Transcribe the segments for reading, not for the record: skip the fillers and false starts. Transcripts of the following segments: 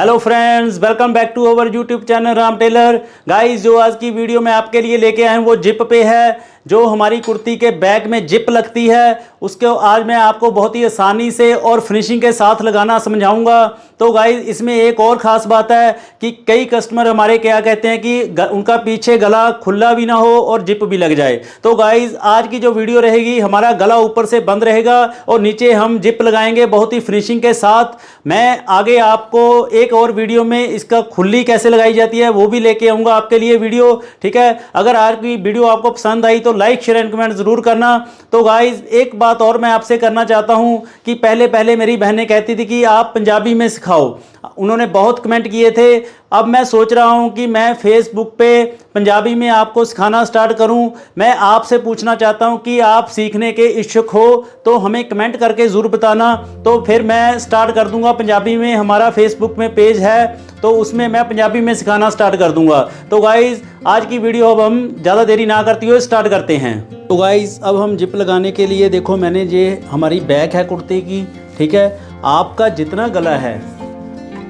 Hello friends, welcome back to our YouTube channel Ram tailor. Guys, जो आज की video में आपके लिए लेके आए हैं वो जिप पे है। जो हमारी कुर्ती के बैक में जिप लगती है उसको आज मैं आपको बहुत ही आसानी से और फिनिशिंग के साथ लगाना समझाऊंगा। तो गाइस, इसमें एक और ख़ास बात है कि कई कस्टमर हमारे क्या कहते हैं कि उनका पीछे गला खुला भी ना हो और जिप भी लग जाए। तो गाइस, आज की जो वीडियो रहेगी हमारा गला ऊपर से बंद रहेगा और नीचे हम जिप लगाएंगे बहुत ही फिनिशिंग के साथ। मैं आगे आपको एक और वीडियो में इसका खुली कैसे लगाई जाती है वो भी लेके आऊंगा आपके लिए वीडियो। ठीक है, अगर आज की वीडियो आपको पसंद आई तो लाइक शेयर एंड कमेंट जरूर करना। तो गाइस, एक बात और मैं आपसे करना चाहता हूं कि पहले पहले मेरी बहनें कहती थी कि आप पंजाबी में सिखाओ, उन्होंने बहुत कमेंट किए थे। अब मैं सोच रहा हूं कि मैं फेसबुक पे पंजाबी में आपको सिखाना स्टार्ट करूं। मैं आपसे पूछना चाहता हूं कि आप सीखने के इच्छुक हो तो हमें कमेंट करके ज़रूर बताना, तो फिर मैं स्टार्ट कर दूंगा पंजाबी में। हमारा फेसबुक में पेज है तो उसमें मैं पंजाबी में सिखाना स्टार्ट कर दूंगा। तो गाइज़, आज की वीडियो अब हम ज़्यादा देरी ना करते हुए स्टार्ट करते हैं। तो गाइज़, अब हम जिप लगाने के लिए देखो मैंने ये हमारी बैक है कुर्ते की। ठीक है, आपका जितना गला है,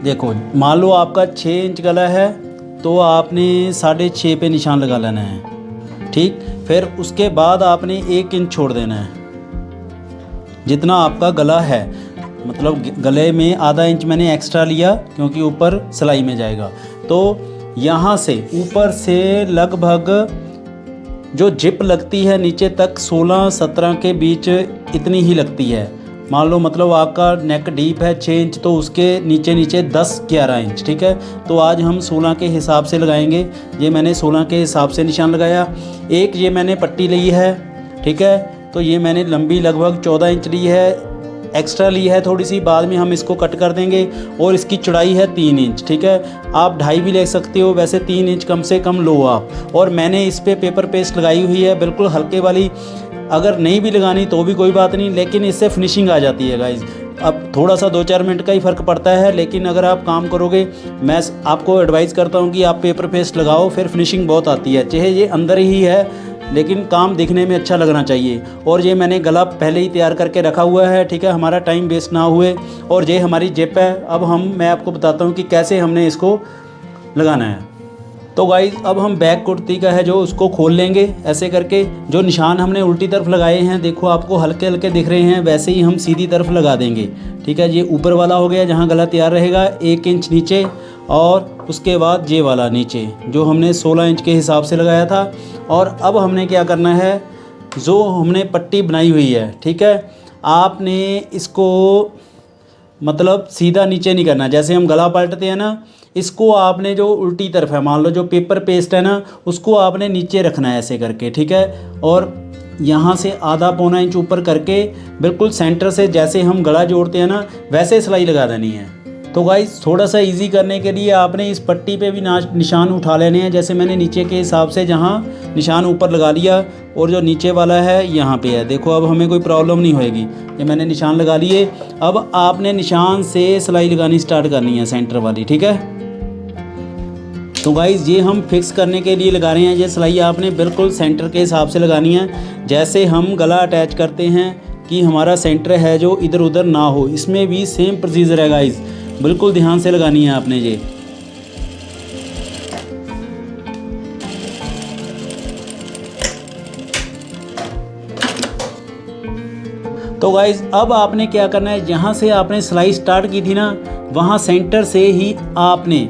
देखो मान लो आपका 6 इंच गला है तो आपने 6.5 पे निशान लगा लेना है। ठीक, फिर उसके बाद आपने 1 इंच छोड़ देना है जितना आपका गला है। मतलब गले में आधा इंच मैंने एक्स्ट्रा लिया क्योंकि ऊपर सिलाई में जाएगा। तो यहाँ से ऊपर से लगभग जो जिप लगती है नीचे तक 16-17 के बीच इतनी ही लगती है। मान लो मतलब आपका नेक डीप है 6 इंच तो उसके नीचे नीचे 10-11 इंच। ठीक है, तो आज हम 16 के हिसाब से लगाएंगे। ये मैंने 16 के हिसाब से निशान लगाया। एक ये मैंने पट्टी ली है। ठीक है, तो ये मैंने लंबी लगभग 14 इंच ली है, एक्स्ट्रा ली है थोड़ी सी, बाद में हम इसको कट कर देंगे। और इसकी चौड़ाई है 3 इंच। ठीक है, आप 2.5 भी ले सकते हो, वैसे 3 इंच कम से कम लो आप। और मैंने इस पर पेपर पेस्ट लगाई हुई है बिल्कुल हल्के वाली। अगर नहीं भी लगानी तो भी कोई बात नहीं, लेकिन इससे फिनिशिंग आ जाती है गाइज। अब थोड़ा सा 2-4 मिनट का ही फ़र्क पड़ता है, लेकिन अगर आप काम करोगे, मैं आपको एडवाइस करता हूँ कि आप पेपर पेस्ट लगाओ, फिर फिनिशिंग बहुत आती है। चाहे ये अंदर ही है लेकिन काम दिखने में अच्छा लगना चाहिए। और ये मैंने गला पहले ही तैयार करके रखा हुआ है। ठीक है, हमारा टाइम वेस्ट ना हुए। और ये हमारी जिप है। अब मैं आपको बताता हूँ कि कैसे हमने इसको लगाना है। तो गाइज, अब हम बैक कुर्ती का है जो उसको खोल लेंगे ऐसे करके। जो निशान हमने उल्टी तरफ लगाए हैं, देखो आपको हल्के हल्के दिख रहे हैं, वैसे ही हम सीधी तरफ लगा देंगे। ठीक है, ये ऊपर वाला हो गया जहाँ गला तैयार रहेगा, 1 इंच नीचे, और उसके बाद ये वाला नीचे जो हमने 16 इंच के हिसाब से लगाया था। और अब हमने क्या करना है, जो हमने पट्टी बनाई हुई है, ठीक है, आपने इसको मतलब सीधा नीचे नहीं करना। जैसे हम गला पलटते हैं ना, इसको आपने जो उल्टी तरफ है, मान लो जो पेपर पेस्ट है ना, उसको आपने नीचे रखना है ऐसे करके। ठीक है, और यहाँ से आधा पौना इंच ऊपर करके बिल्कुल सेंटर से जैसे हम गला जोड़ते हैं ना वैसे सिलाई लगा देनी है। तो गाइस, थोड़ा सा इजी करने के लिए आपने इस पट्टी पे भी निशान उठा लेने हैं। जैसे मैंने नीचे के हिसाब से जहाँ निशान ऊपर लगा लिया और जो नीचे वाला है यहाँ पे है। देखो अब हमें कोई प्रॉब्लम नहीं होएगी। ये मैंने निशान लगा लिए। अब आपने निशान से सिलाई लगानी स्टार्ट करनी है, सेंटर वाली। ठीक है, तो गाइज़, ये हम फिक्स करने के लिए लगा रहे हैं। ये सिलाई आपने बिल्कुल सेंटर के हिसाब से लगानी है, जैसे हम गला अटैच करते हैं कि हमारा सेंटर है जो इधर उधर ना हो। इसमें भी सेम प्रोसीजर है गाइज़, बिल्कुल ध्यान से लगानी है आपने ये। तो गाइज़, अब आपने क्या करना है, जहाँ से आपने सिलाई स्टार्ट की थी ना, वहाँ सेंटर से ही आपने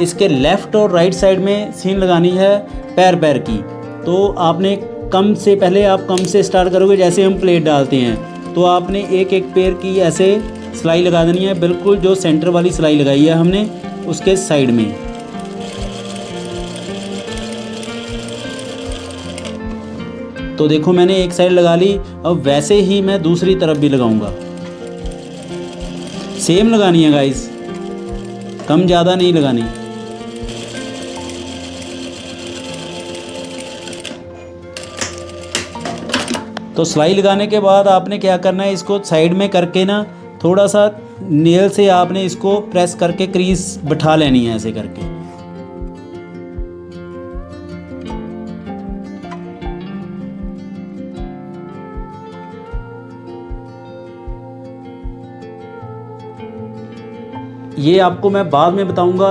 इसके लेफ़्ट और राइट साइड में सीन लगानी है पैर पैर की। तो आपने कम से पहले आप कम से स्टार्ट करोगे। जैसे हम प्लेट डालते हैं तो आपने एक एक पैर की ऐसे सिलाई लगा देनी है, बिल्कुल जो सेंटर वाली सिलाई लगाई है हमने उसके साइड में। तो देखो मैंने एक साइड लगा ली, अब वैसे ही मैं दूसरी तरफ भी लगाऊंगा। सेम लगानी है गाइस, कम ज़्यादा नहीं लगानी। तो सिलाई लगाने के बाद आपने क्या करना है, इसको साइड में करके ना थोड़ा सा नेल से आपने इसको प्रेस करके क्रीज बिठा लेनी है ऐसे करके। ये आपको मैं बाद में बताऊंगा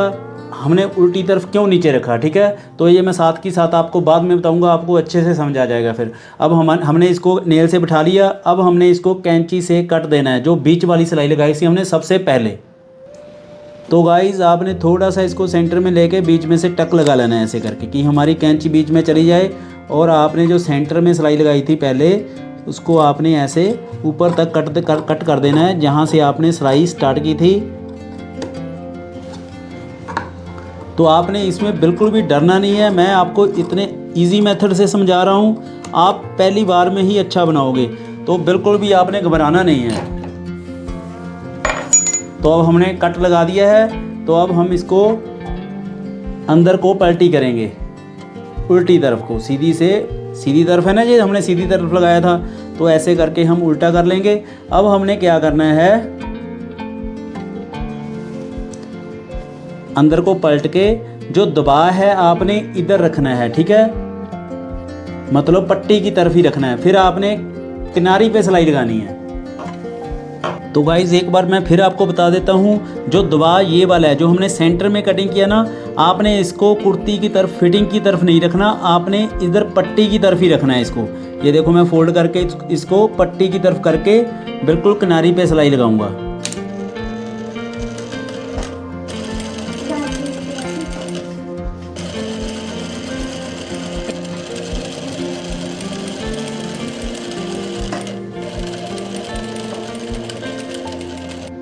हमने उल्टी तरफ क्यों नीचे रखा, ठीक है। तो ये मैं साथ की साथ आपको बाद में बताऊंगा, आपको अच्छे से समझ आ जाएगा फिर। अब हमने इसको नेल से बिठा लिया। अब हमने इसको कैंची से कट देना है, जो बीच वाली सिलाई लगाई थी हमने सबसे पहले। तो गाइज़ आपने थोड़ा सा इसको सेंटर में लेके बीच में से टक लगा लेना है ऐसे करके, कि हमारी कैंची बीच में चली जाए। और आपने जो सेंटर में सिलाई लगाई थी पहले, उसको आपने ऐसे ऊपर तक कट कर देना है, जहाँ से आपने सिलाई स्टार्ट की थी। तो आपने इसमें बिल्कुल भी डरना नहीं है, मैं आपको इतने इजी मेथड से समझा रहा हूँ, आप पहली बार में ही अच्छा बनाओगे, तो बिल्कुल भी आपने घबराना नहीं है। तो अब हमने कट लगा दिया है, तो अब हम इसको अंदर को पलटी करेंगे, उल्टी तरफ को। सीधी तरफ है ना, ये हमने सीधी तरफ लगाया था, तो ऐसे करके हम उल्टा कर लेंगे। अब हमने क्या करना है, अंदर को पलट के जो दबाव है आपने इधर रखना है, ठीक है, मतलब पट्टी की तरफ ही रखना है। फिर आपने किनारी पे सिलाई लगानी है। तो गाइज एक बार मैं फिर आपको बता देता हूँ, जो दबाव ये वाला है, जो हमने सेंटर में कटिंग किया ना, आपने इसको कुर्ती की तरफ, फिटिंग की तरफ नहीं रखना, आपने इधर पट्टी की तरफ ही रखना है इसको। ये देखो मैं फोल्ड करके इसको पट्टी की तरफ करके बिल्कुल किनारी पे सिलाई लगाऊंगा।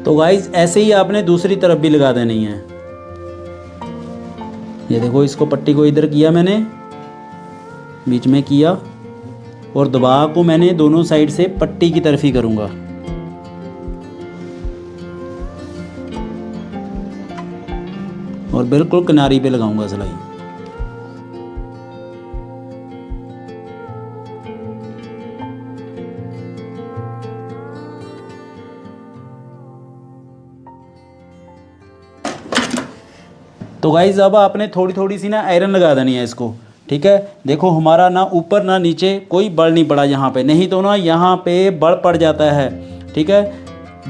तो गाइज ऐसे ही आपने दूसरी तरफ भी लगा देनी है। ये देखो, इसको पट्टी को इधर किया मैंने, बीच में किया, और दबाव को मैंने दोनों साइड से पट्टी की तरफ ही करूँगा। और बिल्कुल किनारी पे लगाऊंगा सिलाई। तो गाइज अब आपने थोड़ी थोड़ी सी ना आयरन लगा देनी है इसको, ठीक है। देखो हमारा ना ऊपर ना नीचे कोई बल नहीं पड़ा यहाँ पे, नहीं तो ना यहाँ पे बल पड़ जाता है, ठीक है।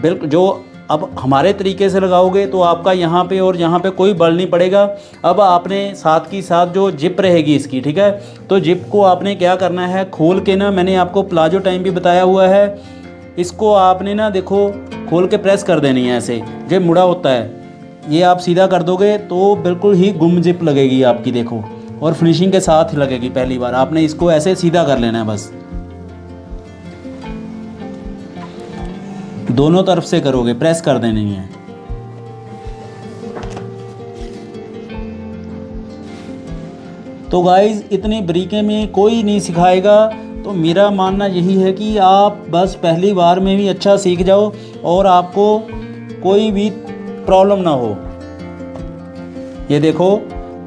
बिल्कुल जो अब हमारे तरीके से लगाओगे तो आपका यहाँ पे और यहाँ पे कोई बल नहीं पड़ेगा। अब आपने साथ की साथ जो जिप रहेगी इसकी, ठीक है, तो जिप को आपने क्या करना है, खोल के ना, मैंने आपको प्लाजो टाइम भी बताया हुआ है, इसको आपने ना देखो खोल के प्रेस कर देनी है ऐसे, जो मुड़ा होता है, ये आप सीधा कर दोगे तो बिल्कुल ही गुम जिप लगेगी आपकी, देखो, और फिनिशिंग के साथ लगेगी। पहली बार आपने इसको ऐसे सीधा कर लेना है, बस दोनों तरफ से करोगे, प्रेस कर देनी है। तो गाइज इतनी बरीकी में कोई नहीं सिखाएगा, तो मेरा मानना यही है कि आप बस पहली बार में भी अच्छा सीख जाओ और आपको कोई भी प्रॉब्लम ना हो। ये देखो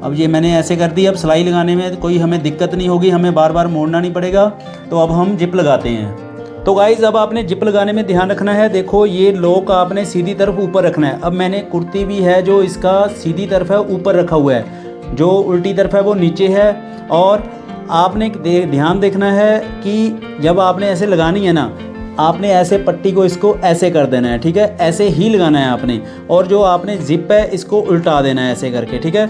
अब ये मैंने ऐसे कर दी, अब सिलाई लगाने में कोई हमें दिक्कत नहीं होगी, हमें बार बार मोड़ना नहीं पड़ेगा। तो अब हम जिप लगाते हैं। तो गाइज़ अब आपने जिप लगाने में ध्यान रखना है, देखो ये लॉक आपने सीधी तरफ ऊपर रखना है। अब मैंने कुर्ती भी है जो इसका सीधी तरफ है ऊपर रखा हुआ है, जो उल्टी तरफ है वो नीचे है। और आपने ध्यान देखना है कि जब आपने ऐसे लगानी है ना, आपने ऐसे पट्टी को इसको ऐसे कर देना है, ठीक है, ऐसे ही लगाना है आपने। और जो आपने जिप है इसको उल्टा देना है ऐसे करके, ठीक है।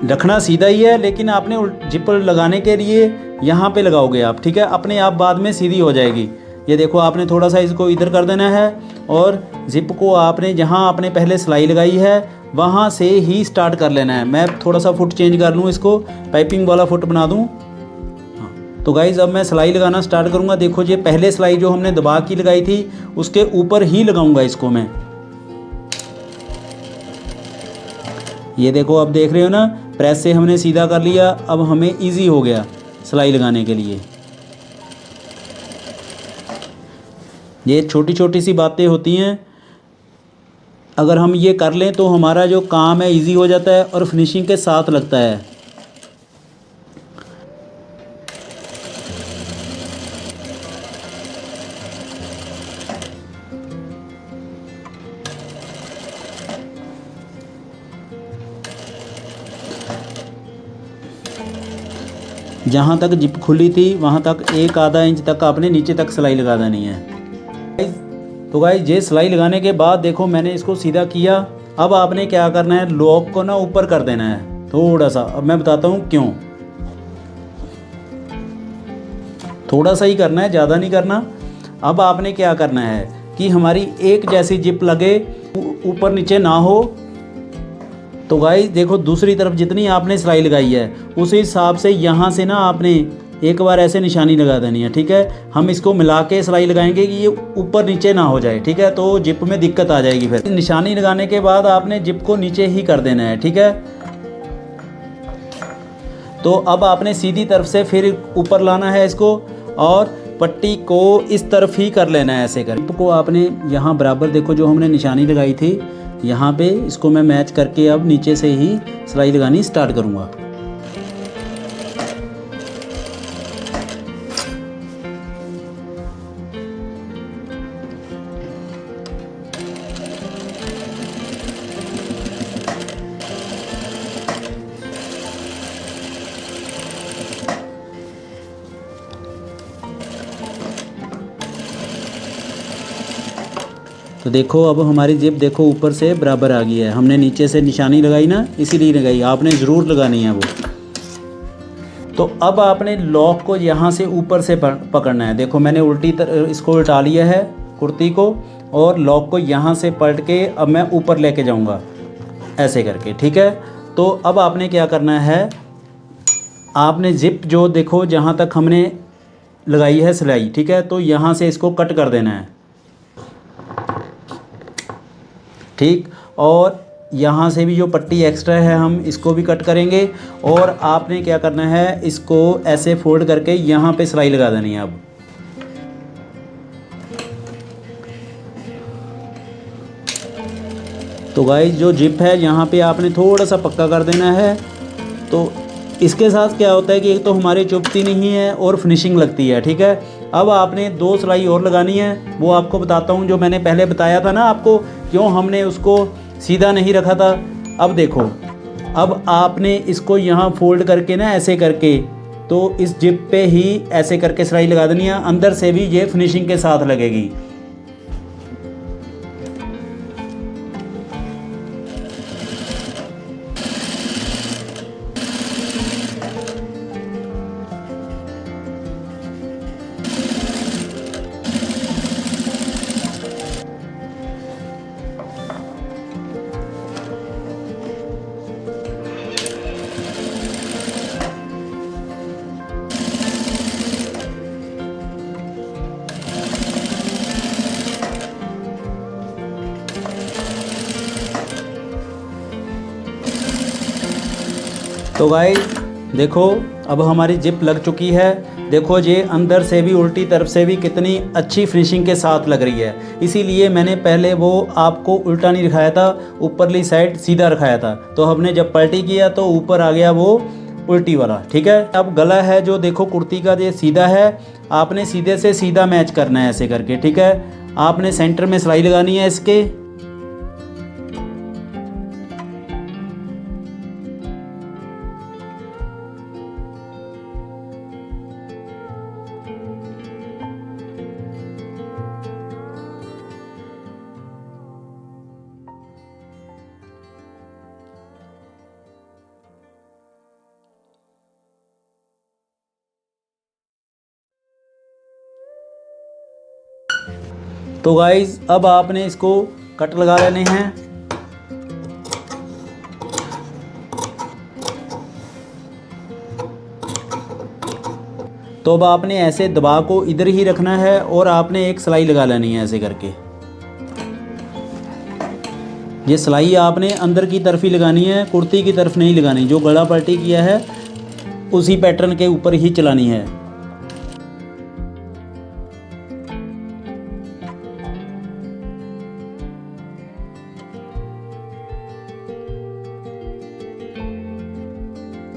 रखना सीधा ही है, लेकिन आपने जिप लगाने के लिए यहाँ पे लगाओगे आप, ठीक है, अपने आप बाद में सीधी हो जाएगी। ये देखो आपने थोड़ा सा इसको इधर कर देना है, और जिप को आपने जहाँ आपने पहले सिलाई लगाई है वहाँ से ही स्टार्ट कर लेना है। मैं थोड़ा सा फुट चेंज कर लूँ, इसको पाइपिंग वाला फुट बना दूँ। तो गाइज़ अब मैं सिलाई लगाना स्टार्ट करूँगा। देखो ये पहले सिलाई जो हमने दबा की लगाई थी उसके ऊपर ही लगाऊंगा इसको मैं। ये देखो अब देख रहे हो ना, प्रेस से हमने सीधा कर लिया, अब हमें इजी हो गया सिलाई लगाने के लिए। ये छोटी छोटी सी बातें होती हैं, अगर हम ये कर लें तो हमारा जो काम है इजी हो जाता है और फिनिशिंग के साथ लगता है। जहाँ तक जिप खुली थी वहाँ तक 1-आधा इंच तक आपने नीचे तक सिलाई लगा देनी है। तो गाइस ये सिलाई लगाने के बाद देखो मैंने इसको सीधा किया, अब आपने क्या करना है, लॉक को ना ऊपर कर देना है थोड़ा सा। अब मैं बताता हूँ क्यों। थोड़ा सा ही करना है, ज़्यादा नहीं करना। अब आपने क्या करना है कि हमारी एक जैसी जिप लगे, ऊपर नीचे ना हो। तो गाइस देखो, दूसरी तरफ जितनी आपने सिलाई लगाई है उस हिसाब से यहाँ से ना आपने एक बार ऐसे निशानी लगा देनी है, ठीक है। हम इसको मिला के सिलाई लगाएंगे कि ये ऊपर नीचे ना हो जाए, ठीक है, तो जिप में दिक्कत आ जाएगी। फिर निशानी लगाने के बाद आपने जिप को नीचे ही कर देना है, ठीक है। तो अब आपने सीधी तरफ से फिर ऊपर लाना है इसको और पट्टी को इस तरफ ही कर लेना है ऐसे कर। जिप को आपने यहाँ बराबर देखो, जो हमने निशानी लगाई थी यहाँ पे, इसको मैं मैच करके अब नीचे से ही सिलाई लगानी स्टार्ट करूँगा। तो देखो अब हमारी जिप देखो ऊपर से बराबर आ गई है। हमने नीचे से निशानी लगाई ना, इसीलिए लगाई, आपने ज़रूर लगानी है वो। तो अब आपने लॉक को यहाँ से ऊपर से पकड़ना है। देखो मैंने उल्टी इसको उल्टा लिया है कुर्ती को, और लॉक को यहाँ से पलट के अब मैं ऊपर लेके जाऊँगा ऐसे करके, ठीक है। तो अब आपने क्या करना है, आपने जिप जो देखो जहाँ तक हमने लगाई है सिलाई, ठीक है, तो यहाँ से इसको कट कर देना है, ठीक। और यहाँ से भी जो पट्टी एक्स्ट्रा है हम इसको भी कट करेंगे। और आपने क्या करना है, इसको ऐसे फोल्ड करके यहाँ पे सिलाई लगा देनी है। अब तो गाइस जो जिप है यहाँ पे आपने थोड़ा सा पक्का कर देना है। तो इसके साथ क्या होता है कि एक तो हमारी चुभती नहीं है और फिनिशिंग लगती है, ठीक है। अब आपने 2 सिलाई और लगानी है, वो आपको बताता हूँ। जो मैंने पहले बताया था ना आपको, क्यों हमने उसको सीधा नहीं रखा था। अब देखो, अब आपने इसको यहाँ फोल्ड करके ना ऐसे करके, तो इस जिप पे ही ऐसे करके सिलाई लगा देनी है। अंदर से भी ये फिनिशिंग के साथ लगेगी। तो गाइस देखो अब हमारी जिप लग चुकी है। देखो ये अंदर से भी उल्टी तरफ से भी कितनी अच्छी फिनिशिंग के साथ लग रही है। इसीलिए मैंने पहले वो आपको उल्टा नहीं दिखाया था, ऊपरली साइड सीधा रखाया था। तो हमने जब पलटी किया तो ऊपर आ गया वो उल्टी वाला, ठीक है। अब गला है जो देखो कुर्ती का ये सीधा है, आपने सीधे से सीधा मैच करना है ऐसे करके, ठीक है। आपने सेंटर में सिलाई लगानी है इसके। तो गाइज अब आपने इसको कट लगा लेने हैं। तो अब आपने ऐसे दबा को इधर ही रखना है और आपने एक सिलाई लगा लेनी है ऐसे करके। ये सिलाई आपने अंदर की तरफ ही लगानी है, कुर्ती की तरफ नहीं लगानी। जो गला पलटी किया है उसी पैटर्न के ऊपर ही चलानी है।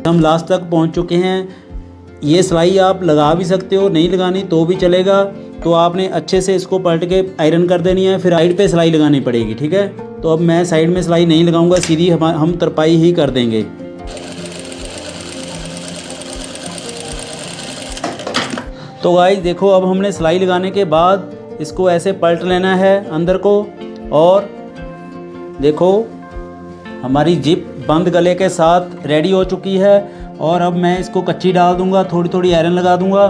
हम लास्ट तक पहुंच चुके हैं। ये सिलाई आप लगा भी सकते हो, नहीं लगानी तो भी चलेगा। तो आपने अच्छे से इसको पलट के आयरन कर देनी है, फिर साइड पे सिलाई लगानी पड़ेगी, ठीक है। तो अब मैं साइड में सिलाई नहीं लगाऊंगा, सीधी हम तरपाई ही कर देंगे। तो गाइस देखो अब हमने सिलाई लगाने के बाद इसको ऐसे पलट लेना है अंदर को, और देखो हमारी जिप बंद गले के साथ रेडी हो चुकी है। और अब मैं इसको कच्ची डाल दूंगा, थोड़ी थोड़ी आयरन लगा दूंगा।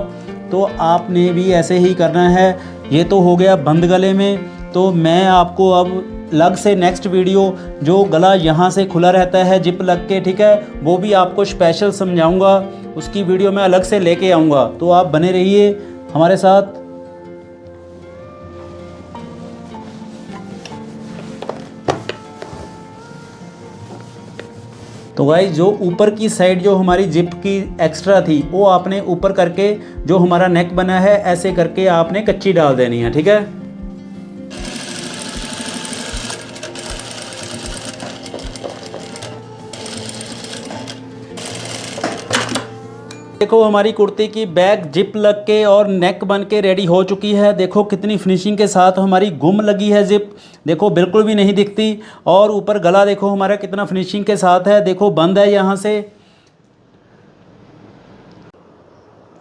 तो आपने भी ऐसे ही करना है। ये तो हो गया बंद गले में। तो मैं आपको अब अलग से नेक्स्ट वीडियो जो गला यहाँ से खुला रहता है जिप लग के, ठीक है, वो भी आपको स्पेशल समझाऊंगा। उसकी वीडियो मैं अलग से लेके आऊँगा, तो आप बने रहिए हमारे साथ। तो गाइस जो ऊपर की साइड जो हमारी जिप की एक्स्ट्रा थी वो आपने ऊपर करके जो हमारा नेक बना है ऐसे करके आपने कच्ची डाल देनी है, ठीक है। देखो हमारी कुर्ती की बैक जिप लग के और नेक बन के रेडी हो चुकी है। देखो कितनी फिनिशिंग के साथ हमारी गुम लगी है जिप, देखो बिल्कुल भी नहीं दिखती। और ऊपर गला देखो हमारा कितना फिनिशिंग के साथ है, देखो बंद है यहाँ से।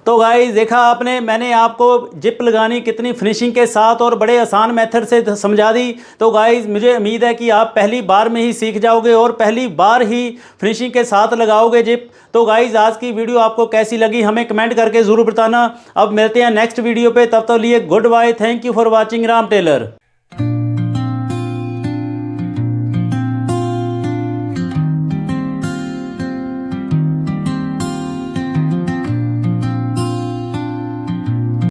तो गाइस देखा आपने, मैंने आपको जिप लगानी कितनी फिनिशिंग के साथ और बड़े आसान मेथड से समझा दी। तो गाइस मुझे उम्मीद है कि आप पहली बार में ही सीख जाओगे और पहली बार ही फिनिशिंग के साथ लगाओगे जिप। तो गाइस आज की वीडियो आपको कैसी लगी हमें कमेंट करके ज़रूर बताना। अब मिलते हैं नेक्स्ट वीडियो पे, तब तक लिए good bye. Thank you for watching Ram Taylor.